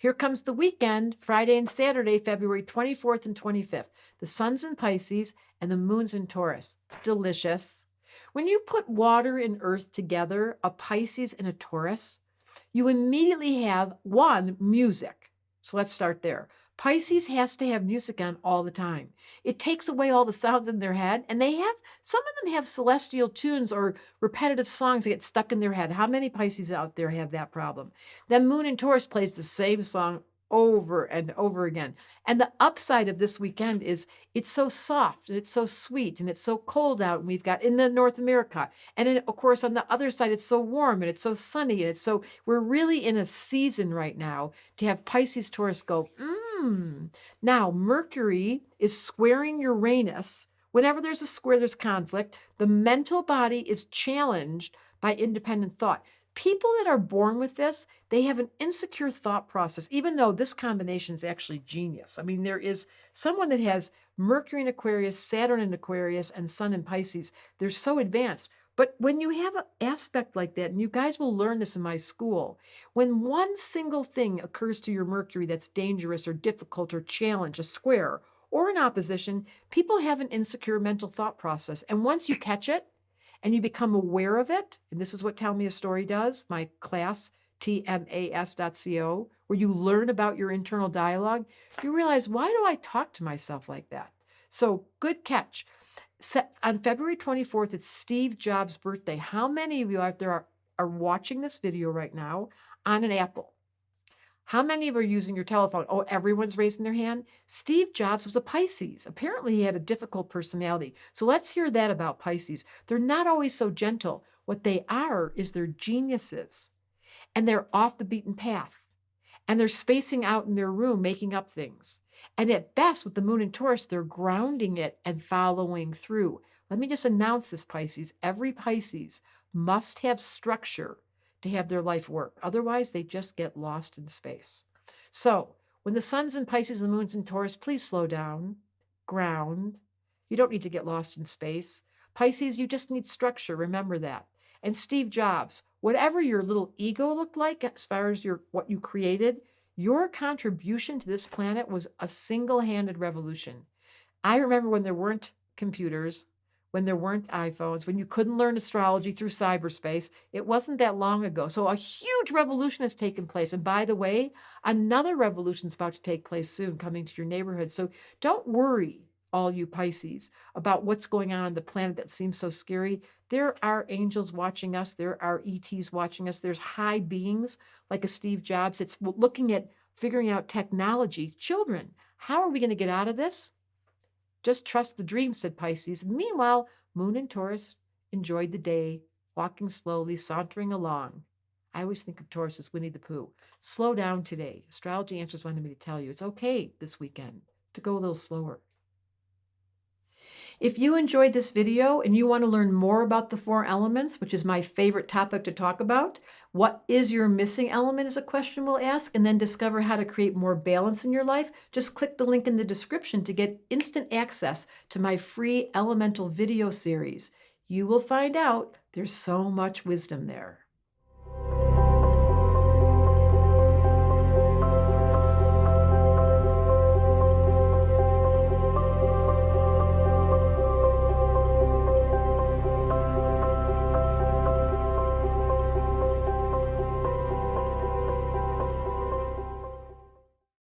Here comes the weekend, Friday and Saturday, February 24th and 25th. The sun's in Pisces and the moon's in Taurus. Delicious. When you put water and earth together, a Pisces and a Taurus, you immediately have one, music. So let's start there. Pisces has to have music on all the time. It takes away all the sounds in their head, and some of them have celestial tunes or repetitive songs that get stuck in their head. How many Pisces out there have that problem? Then Moon in Taurus plays the same song over and over again. And the upside of this weekend is it's so soft and it's so sweet and it's so cold out. And we've got in the North America. And then, of course, on the other side, it's so warm and it's so sunny. And we're really in a season right now to have Pisces Taurus go, Now, Mercury is squaring Uranus. Whenever there's a square, there's conflict. The mental body is challenged by independent thought. People that are born with this, they have an insecure thought process, even though this combination is actually genius. I mean, there is someone that has Mercury in Aquarius, Saturn in Aquarius, and Sun in Pisces. They're so advanced. But when you have an aspect like that, and you guys will learn this in my school, when one single thing occurs to your Mercury that's dangerous or difficult or challenge, a square or an opposition, people have an insecure mental thought process. And once you catch it, and you become aware of it, and this is what Tell Me a Story does, my class, tmas.co, where you learn about your internal dialogue, you realize, why do I talk to myself like that? So good catch. On February 24th, it's Steve Jobs' birthday. How many of you out there are watching this video right now on an Apple? How many of you are using your telephone? Oh, everyone's raising their hand. Steve Jobs was a Pisces. Apparently, he had a difficult personality. So let's hear that about Pisces. They're not always so gentle. What they are is they're geniuses. And they're off the beaten path. And they're spacing out in their room, making up things. And at best, with the moon in Taurus, they're grounding it and following through. Let me just announce this, Pisces. Every Pisces must have structure to have their life work. Otherwise, they just get lost in space. So when the sun's in Pisces and the moon's in Taurus, please slow down, ground. You don't need to get lost in space. Pisces, you just need structure. Remember that. And Steve Jobs, whatever your little ego looked like as far as what you created, your contribution to this planet was a single-handed revolution. I remember when there weren't computers, when there weren't iPhones, when you couldn't learn astrology through cyberspace. It wasn't that long ago. So a huge revolution has taken place. And by the way, another revolution is about to take place soon, coming to your neighborhood. So don't worry, all you Pisces, about what's going on the planet that seems so scary. There are angels watching us. There are ETs watching us. There's high beings like a Steve Jobs. It's looking at figuring out technology. Children, how are we going to get out of this? Just trust the dream, said Pisces. Meanwhile, Moon and Taurus enjoyed the day, walking slowly, sauntering along. I always think of Taurus as Winnie the Pooh. Slow down today. Astrology Answers wanted me to tell you it's okay this weekend to go a little slower. If you enjoyed this video and you want to learn more about the 4 elements, which is my favorite topic to talk about, what is your missing element is a question we'll ask, and then discover how to create more balance in your life, just click the link in the description to get instant access to my free elemental video series. You will find out there's so much wisdom there.